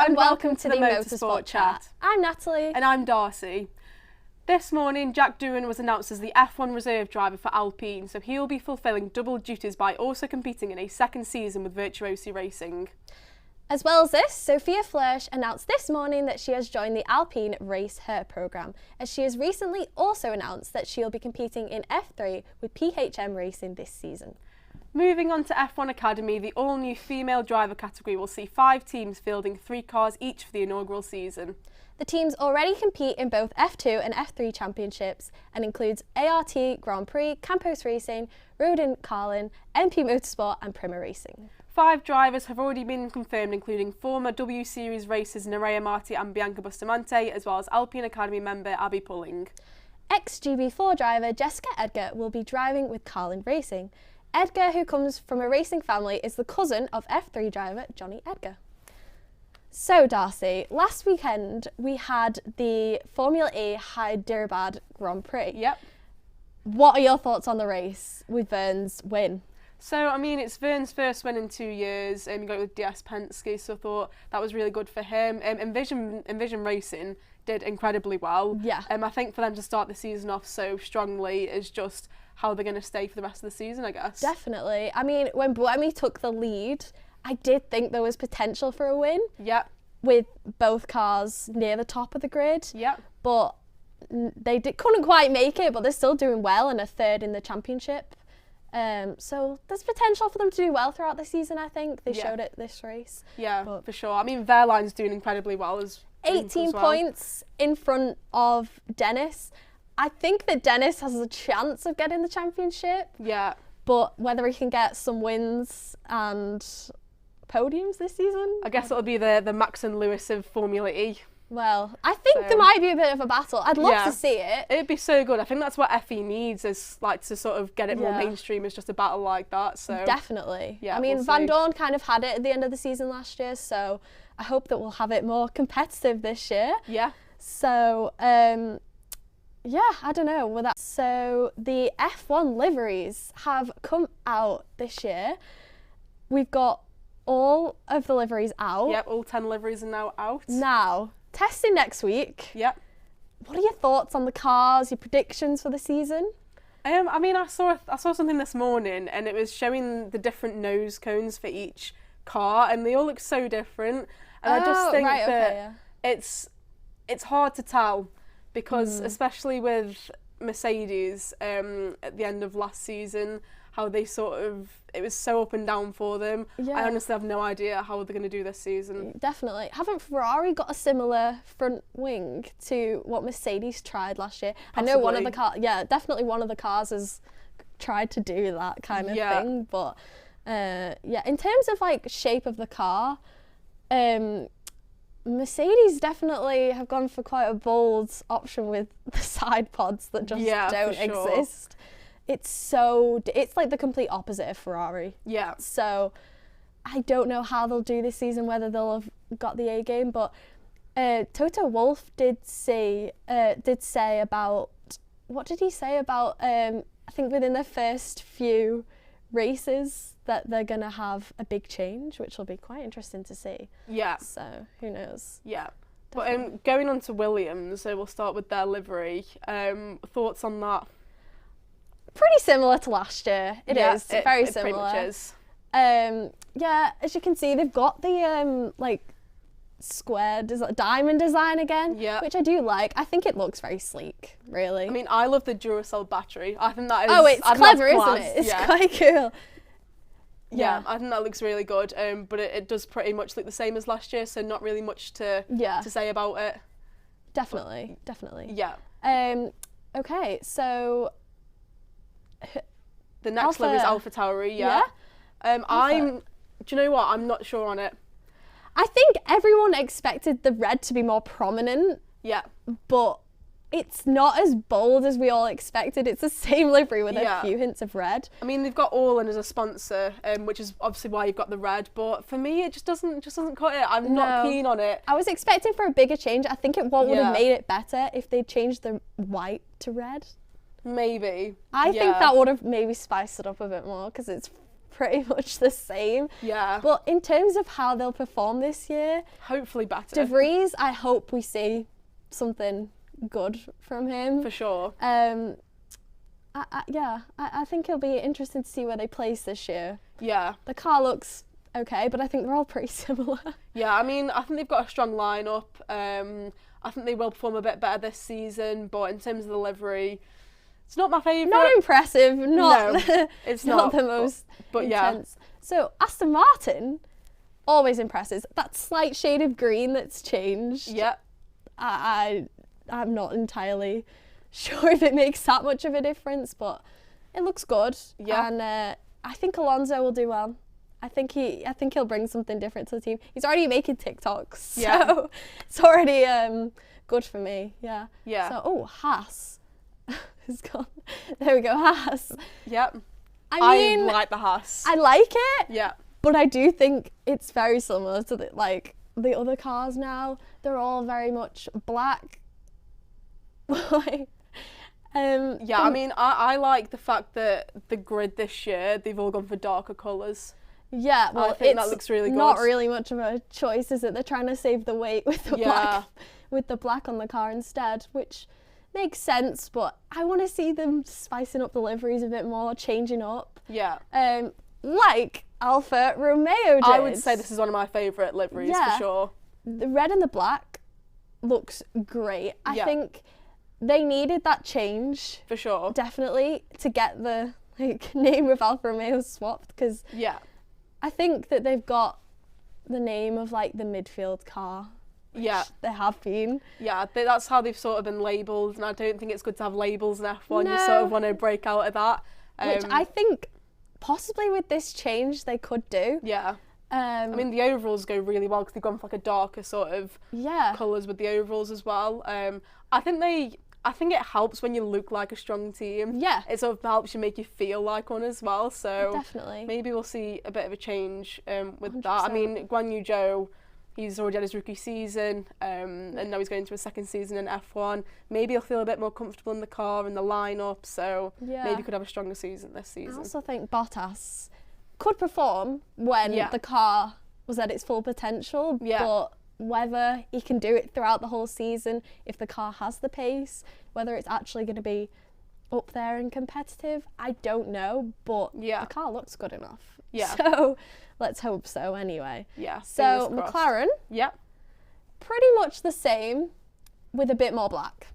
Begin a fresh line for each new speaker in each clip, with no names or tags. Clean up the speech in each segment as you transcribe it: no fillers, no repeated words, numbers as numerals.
and welcome to the Motorsport Chat.
I'm Natalie.
And I'm Darcy. This morning, Jack Doohan was announced as the F1 reserve driver for Alpine, so he'll be fulfilling double duties by also competing in a second season with Virtuosi Racing.
As well as this, Sophia Flörsch announced this morning that she has joined the Alpine Race Her programme, as she has recently also announced that she'll be competing in F3 with PHM Racing this season.
Moving on to F1 Academy, the all-new female driver category will see 5 teams fielding 3 cars each for the inaugural season.
The teams already compete in both F2 and F3 championships and includes ART Grand Prix, Campos Racing, Rodin Carlin, MP Motorsport and Prima Racing.
5 drivers have already been confirmed, including former W Series racers Nerea Marti and Bianca Bustamante, as well as Alpine Academy member Abby Pulling.
Ex-GB4 driver Jessica Edgar will be driving with Carlin Racing. Edgar, who comes from a racing family, is the cousin of F3 driver Johnny Edgar. So Darcy, last weekend we had the Formula E Hyderabad Grand Prix.
Yep.
What are your thoughts on the race with Vern's win?
So, I mean, it's Vern's first win in 2 years. He got it with DS Penske, so I thought that was really good for him. Envision Racing did incredibly well.
Yeah.
I think for them to start the season off so strongly is just how they're going to stay for the rest of the season, I guess.
Definitely. I mean, when Buemi took the lead, I did think there was potential for a win.
Yep.
With both cars near the top of the grid.
Yep.
But they couldn't quite make it, but they're still doing well and a third in the championship. So there's potential for them to do well throughout the season, I think. They showed it this race.
Yeah,
but
for sure. I mean, Verline's doing incredibly well as
18
as well.
points in front of Dennis. I think that Dennis has a chance of getting the championship.
Yeah.
But whether he can get some wins and podiums this season?
I guess it'll be the Max and Lewis of Formula E.
Well, I think there might be a bit of a battle. I'd love to see it.
It'd be so good. I think that's what FE needs, is like to sort of get it more mainstream, is just a battle like that. So
definitely.
Yeah,
I mean,
we'll
Van
see.
Dorn kind of had it at the end of the season last year, so I hope that we'll have it more competitive this year.
Yeah.
So, yeah, I don't know. So the F1 liveries have come out this year. We've got all of the liveries out.
Yep, all 10 liveries are now out.
Now, testing next week.
Yep.
What are your thoughts on the cars, your predictions for the season?
I mean, I saw something this morning and it was showing the different nose cones for each car and they all look so different. And I just think that it's hard to tell because especially with Mercedes at the end of last season, how they it was so up and down for them.
Yeah.
I honestly have no idea how they're going to do this season.
Definitely. Haven't Ferrari got a similar front wing to what Mercedes tried last year?
Possibly.
I know one of the cars, definitely one of the cars has tried to do that kind of thing. But in terms of like shape of the car, Mercedes definitely have gone for quite a bold option with the side pods that just don't exist. It's like the complete opposite of Ferrari. Yeah. So I don't know how they'll do this season, whether they'll have got the A game, but Toto Wolff did say about, what did he say about, I think within the first few races that they're going to have a big change, which will be quite interesting to see. Yeah. So who knows?
Yeah. But going on to Williams, we'll start with their livery. Thoughts on that?
Pretty similar to last year. It is very similar.
It pretty much is.
As you can see, they've got the squared diamond design again, which I do like. I think it looks very sleek, really.
I mean, I love the Duracell battery. I think that is.
Oh, it's clever, isn't it? It's quite cool.
Yeah, I think that looks really good. But it does pretty much look the same as last year, so not really much to say about it.
Definitely. Yeah. Okay, so
the next livery is AlphaTauri. Yeah. Do you know what? I'm not sure on it.
I think everyone expected the red to be more prominent. Yeah. But it's not as bold as we all expected. It's the same livery with a few hints of red.
I mean, they've got Orlan as a sponsor, which is obviously why you've got the red. But for me, it just doesn't cut it. I'm not keen on it.
I was expecting for a bigger change. I think it would have made it better if they changed the white to red.
Maybe.
I think that would have maybe spiced it up a bit more because it's pretty much the same.
Yeah.
But in terms of how they'll perform this year,
hopefully better.
De Vries, I hope we see something good from him.
For sure.
I think it'll be interesting to see where they place this year.
Yeah.
The car looks okay, but I think they're all pretty similar.
Yeah, I mean, I think they've got a strong lineup. I think they will perform a bit better this season, but in terms of the livery, it's not my favourite.
Not impressive. No,
it's
not the most
but
intense. Yeah. So Aston Martin always impresses. That slight shade of green that's changed.
Yeah.
I'm not entirely sure if it makes that much of a difference, but it looks good.
Yeah.
And I think Alonso will do well. I think he'll bring something different to the team. He's already making TikToks, so it's already good for me. Yeah.
Yeah.
So Haas is gone. There we go, Haas.
Yep.
I mean,
like the Haas.
I like it.
Yeah.
But I do think it's very similar to the other cars now. They're all very much black.
I mean, I like the fact that the grid this year, they've all gone for darker colours.
Yeah, well,
I think that looks really good.
Not really much of a choice, is it? They're trying to save the weight with the black on the car instead, which makes sense, but I want to see them spicing up the liveries a bit more, changing up.
Yeah.
Like Alfa Romeo did.
I would say this is one of my favourite liveries for sure.
The red and the black looks great. I think they needed that change.
For sure.
Definitely, to get the name of Alfa Romeo swapped, because I think that they've got the name of the midfield car.
Yeah.
They have been.
Yeah, that's how they've sort of been labelled, and I don't think it's good to have labels in F1.
No.
You sort of want to break out of that.
Which I think possibly with this change they could do.
Yeah. I mean, the overalls go really well because they've gone for a darker sort of colours with the overalls as well. I think it helps when you look like a strong team.
Yeah.
It sort of helps you make you feel like one as well. So
definitely.
Maybe we'll see a bit of a change with
100%.
that. I mean, Guan Yu Zhou, he's already had his rookie season, and now he's going into a second season in F1. Maybe he'll feel a bit more comfortable in the car and the lineup, so maybe he could have a stronger season this season.
I also think Bottas could perform when the car was at its full potential, but whether he can do it throughout the whole season, if the car has the pace, whether it's actually going to be up there and competitive, I don't know, but the car looks good enough.
Yeah.
So let's hope so anyway.
Yeah.
So McLaren, pretty much the same with a bit more black.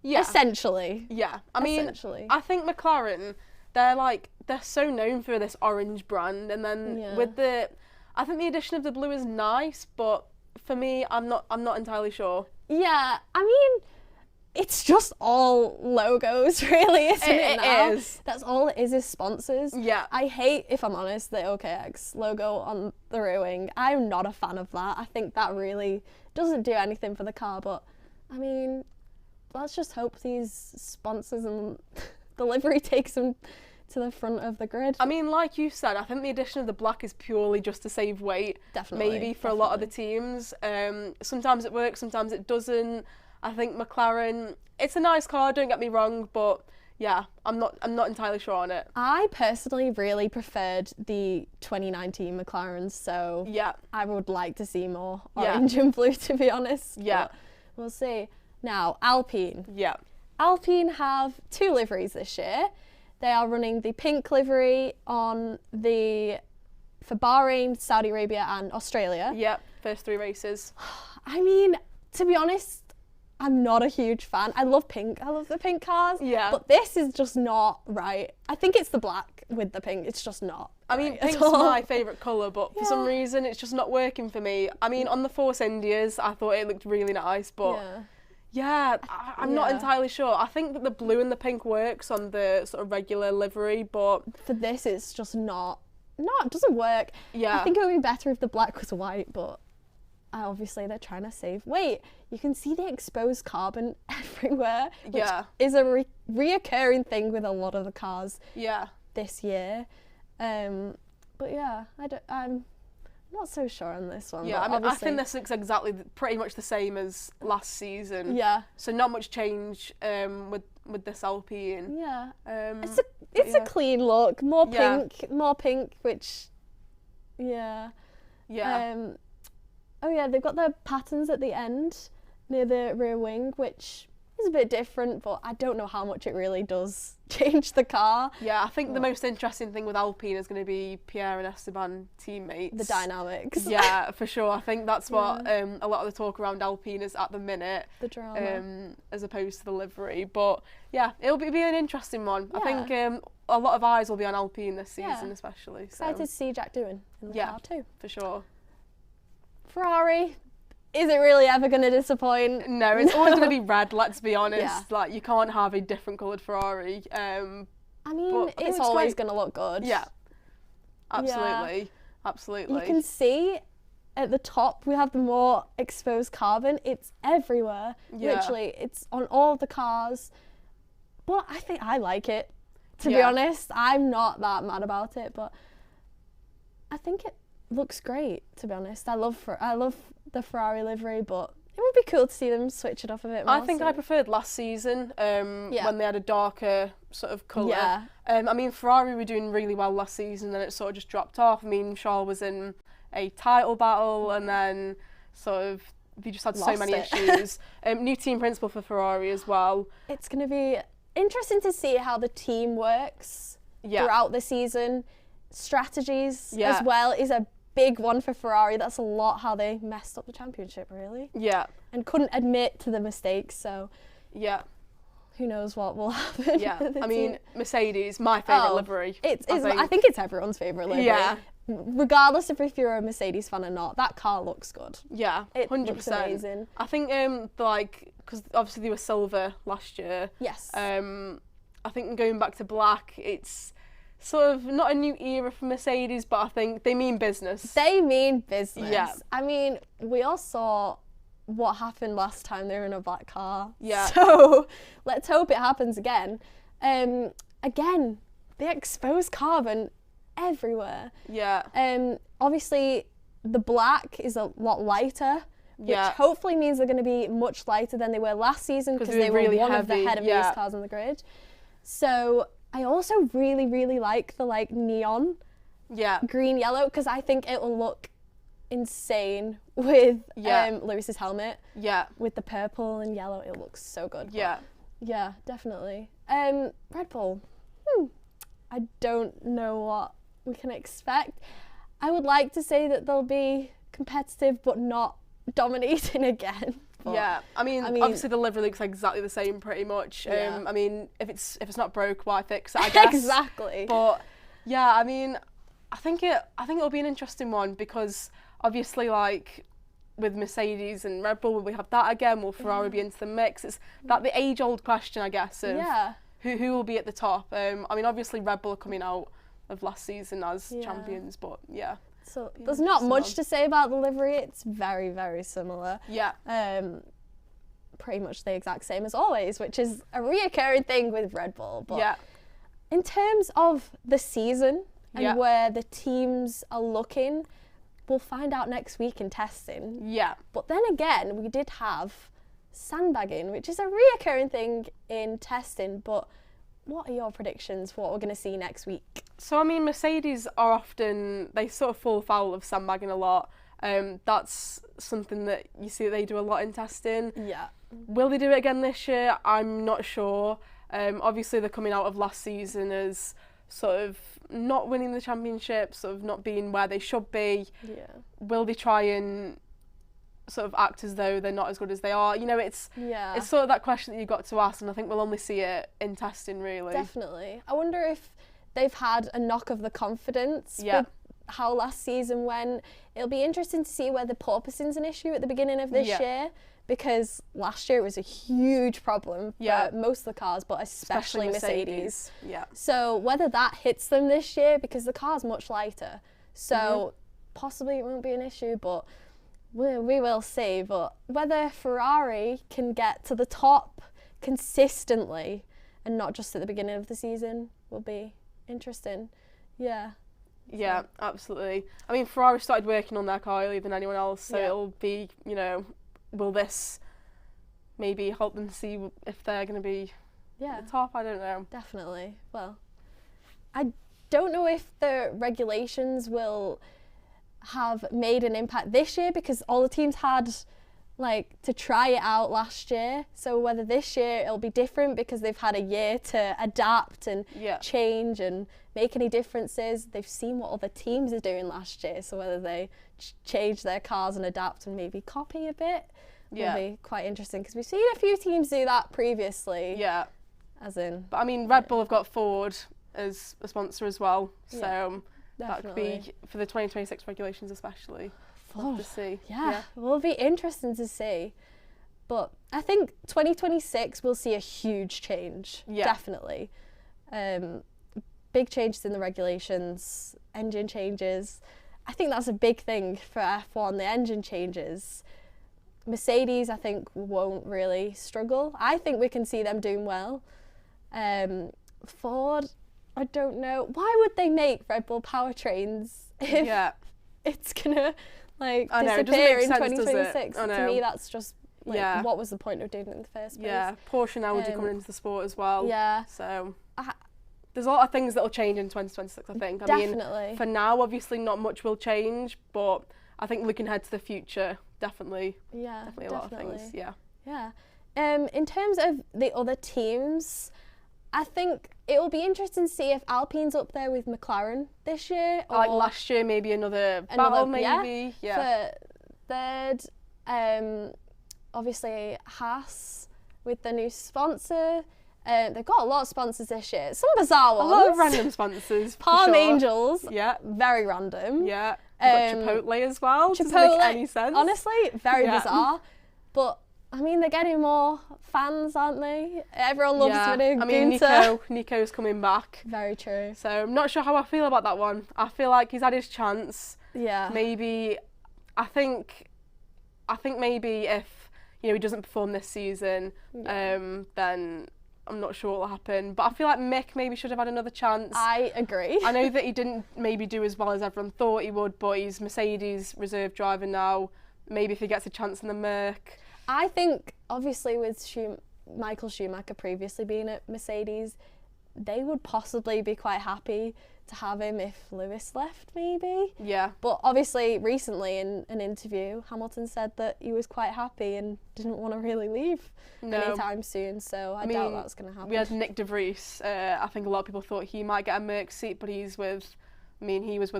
Yeah. Essentially.
Yeah. I mean, I think McLaren, they're so known for this orange brand, and then I think the addition of the blue is nice, but for me, I'm not entirely sure.
Yeah, I mean, it's just all logos, really, isn't it now? It is. That's all it is sponsors.
Yeah.
I hate, if I'm honest, the OKX logo on the rear wing. I'm not a fan of that. I think that really doesn't do anything for the car, but, I mean, let's just hope these sponsors and the livery takes them to the front of the grid.
I mean, like you said, I think the addition of the black is purely just to save weight.
Definitely.
Maybe for a lot of the teams. Sometimes it works, sometimes it doesn't. I think McLaren, it's a nice car, don't get me wrong, but yeah, I'm not entirely sure on it.
I personally really preferred the 2019 McLarens, so I would like to see more orange and blue, to be honest.
Yeah.
But we'll see. Now, Alpine.
Yeah.
Alpine have 2 liveries this year. They are running the pink livery for Bahrain, Saudi Arabia and Australia.
Yep, first 3 races.
I mean, to be honest, I'm not a huge fan. I love pink. I love the pink cars.
Yeah.
But this is just not right. I think it's the black with the pink. It's just not.
I mean, pink's my favourite colour, but for some reason it's just not working for me. I mean, on the Force Indias, I thought it looked really nice, but I'm not entirely sure. I think that the blue and the pink works on the sort of regular livery, but
for this it's just not, it doesn't work.
Yeah.
I think it would be better if the black was white, but obviously they're trying to save weight. You can see the exposed carbon everywhere, which is a reoccurring thing with a lot of the cars this year. But yeah, I'm not so sure on this one.
Yeah, I think this looks pretty much the same as last season.
Yeah.
So not much change with this Alpine.
Yeah. It's a clean look, more pink, which, yeah. Oh yeah, they've got their patterns at the end near the rear wing, which is a bit different, but I don't know how much it really does change the car.
Yeah, I think the most interesting thing with Alpine is going to be Pierre and Esteban teammates.
The dynamics.
Yeah, for sure. I think that's what a lot of the talk around Alpine is at the minute.
The drama.
As opposed to the livery. But yeah, it'll be an interesting one. Yeah. I think a lot of eyes will be on Alpine this season, especially.
Excited to see Jack doing in the car too.
For sure.
Ferrari. Is it really ever going to disappoint?
No, it's always going to be red, let's be honest. Yeah. Like, you can't have a different coloured Ferrari.
I mean, it's always going to look good.
Yeah, absolutely. Yeah. Absolutely.
You can see at the top, we have the more exposed carbon. It's everywhere. Yeah. Literally, it's on all the cars. But I think I like it, to be honest. I'm not that mad about it, but I think it looks great, to be honest. I love the Ferrari livery, but it would be cool to see them switch it up a bit more.
I think I preferred last season when they had a darker sort of colour. Yeah. I mean, Ferrari were doing really well last season, then it sort of just dropped off. I mean, Charles was in a title battle, and then sort of they just had so many issues. New team principal for Ferrari as well. It's
going to be interesting to see how the team works throughout the season. Strategies as well is a big one for Ferrari. That's a lot how they messed up the championship, really.
Yeah.
And couldn't admit to the mistakes, so
yeah.
Who knows what will happen.
Yeah. I mean, Mercedes, my favourite livery.
I think it's everyone's favourite livery. Yeah. Regardless of if you're a Mercedes fan or not, that car looks good.
Yeah, 100%. It looks amazing. I think, because obviously they were silver last year.
Yes.
I think going back to black, it's sort of not a new era for Mercedes, but I think they mean business.
They mean business. Yeah. I mean, we all saw what happened last time they were in a black car.
Yeah.
So let's hope it happens again. Again, the exposed carbon everywhere.
Yeah.
Obviously, the black is a lot lighter, which hopefully means they're going to be much lighter than they were last season because they were really one of the heaviest cars on the grid. So I also really, really like the neon green yellow because I think it will look insane with Lewis's helmet.
Yeah.
With the purple and yellow, it looks so good.
Yeah.
Yeah, definitely. Red Bull. I don't know what we can expect. I would like to say that they'll be competitive but not dominating again. But,
yeah, I mean, obviously the livery looks exactly the same pretty much.
Yeah.
I mean, if it's not broke, why fix it, I guess.
Exactly.
But yeah, I mean, I think it'll be an interesting one because obviously with Mercedes and Red Bull, will we have that again? Will Ferrari be into the mix? It's that the age-old question, I guess, of who will be at the top. I mean, obviously Red Bull are coming out of last season as champions, but yeah.
So there's not much to say about the livery. It's very, very similar.
Yeah.
Pretty much the exact same as always, which is a reoccurring thing with Red Bull. But in terms of the season and where the teams are looking, we'll find out next week in testing.
Yeah.
But then again, we did have sandbagging, which is a reoccurring thing in testing. But what are your predictions for what we're going to see next week?
So, I mean, Mercedes are often, they sort of fall foul of sandbagging a lot. That's something that you see that they do a lot in testing.
Yeah.
Will they do it again this year? I'm not sure. Obviously, they're coming out of last season as sort of not winning the championship, sort of not being where they should be.
Yeah.
Will they try and sort of act as though they're not as good as they are? You know, it's sort of that question that you've got to ask, and I think we'll only see it in testing, really.
Definitely. I wonder if they've had a knock of the confidence with how last season went. It'll be interesting to see whether porpoising's an issue at the beginning of this year, because last year it was a huge problem for most of the cars, but especially Mercedes.
Yeah.
So whether that hits them this year, because the car's much lighter, so possibly it won't be an issue, but we will see. But whether Ferrari can get to the top consistently and not just at the beginning of the season will be interesting. Yeah.
Yeah, absolutely. I mean, Ferrari started working on their car earlier than anyone else, so it'll be, you know, will this maybe help them see if they're going to be at the top? I don't know.
Definitely. Well, I don't know if the regulations will have made an impact this year, because all the teams had like to try it out last year. So whether this year it'll be different because they've had a year to adapt and change and make any differences. They've seen what other teams are doing last year, so whether they change their cars and adapt and maybe copy a bit will be quite interesting, because we've seen a few teams do that previously.
Yeah.
As in.
But I mean, Red Bull have got Ford as a sponsor as well, so that could be for the 2026 regulations especially. We'll have to see.
Yeah, it will be interesting to see. But I think 2026 we'll see a huge change, definitely. Big changes in the regulations, engine changes. I think that's a big thing for F1, the engine changes. Mercedes, I think, won't really struggle. I think we can see them doing well. Ford, I don't know. Why would they make Red Bull powertrains if it's going to disappear in 2026? To me, that's just what was the point of doing it in the first place?
Yeah, Porsche and Audi coming into the sport as well.
Yeah.
So there's a lot of things that will change in 2026, I think.
Definitely.
I mean, for now, obviously, not much will change, but I think looking ahead to the future, definitely a lot of things. Yeah.
Yeah. In terms of the other teams, I think it will be interesting to see if Alpine's up there with McLaren this year.
Or like last year, maybe another battle, maybe.
Yeah. For third, obviously Haas with the new sponsor. They've got a lot of sponsors this year. Some bizarre ones.
A lot of random sponsors.
Palm Angels. Yeah. Very random.
Yeah. Chipotle as well. Doesn't make any sense.
Honestly, very bizarre. But I mean, they're getting more fans, aren't they? Everyone loves winning.
I mean, Nico's coming back.
Very true.
So I'm not sure how I feel about that one. I feel like he's had his chance.
Yeah.
Maybe, I think maybe if he doesn't perform this season, then I'm not sure what will happen. But I feel like Mick maybe should have had another chance.
I agree.
I know that he didn't maybe do as well as everyone thought he would, but he's Mercedes reserve driver now. Maybe if he gets a chance in the Merc.
I think, obviously, with Michael Schumacher previously being at Mercedes, they would possibly be quite happy to have him if Lewis left, maybe.
Yeah.
But obviously, recently in an interview, Hamilton said that he was quite happy and didn't want to really leave anytime soon, so I doubt that's going to happen.
We had Nick de Vries. I think a lot of people thought he might get a Merc seat, but he was with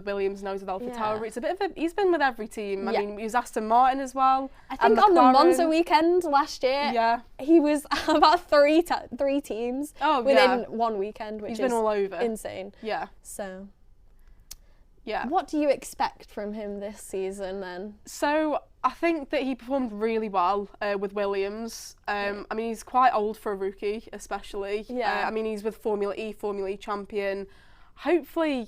Williams, now he's with AlphaTauri. It's a bit of he's been with every team. I mean, he was Aston Martin as well.
I think on the Monza weekend last year, he was about three teams within one weekend, which
he's been all over.
Insane.
Yeah.
So,
yeah.
What do you expect from him this season then?
So, I think that he performed really well with Williams. I mean, he's quite old for a rookie, especially.
Yeah.
I mean, he's with Formula E champion. Hopefully,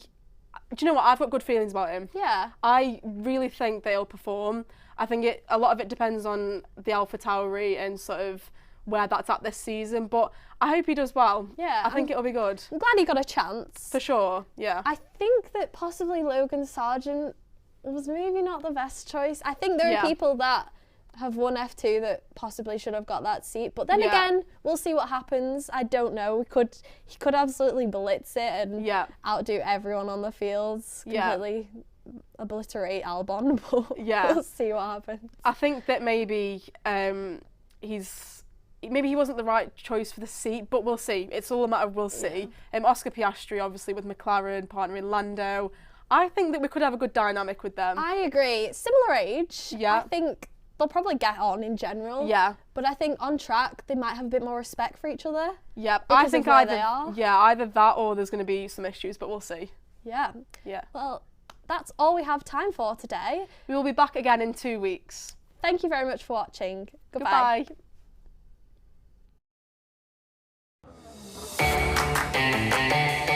do you know what? I've got good feelings about him.
Yeah.
I really think they'll perform. I think a lot of it depends on the AlphaTauri and sort of where that's at this season, but I hope he does well.
Yeah.
I think it'll be good.
I'm glad he got a chance.
For sure, yeah.
I think that possibly Logan Sargent was maybe not the best choice. I think there are people that have won F2 that possibly should have got that seat, but then again, we'll see what happens. I don't know. He could absolutely blitz it and outdo everyone on the fields, completely obliterate Albon, but we'll see what happens.
I think that maybe he wasn't the right choice for the seat, but we'll see. It's all a matter of we'll see. Oscar Piastri, obviously, with McLaren, partnering Lando. I think that we could have a good dynamic with them.
I agree. Similar age.
Yeah.
I think they'll probably get on in general.
Yeah.
But I think on track, they might have a bit more respect for each other.
Yeah. I think either that or there's going to be some issues, but we'll see.
Yeah.
Yeah.
Well, that's all we have time for today.
We will be back again in 2 weeks.
Thank you very much for watching. Goodbye.
Goodbye.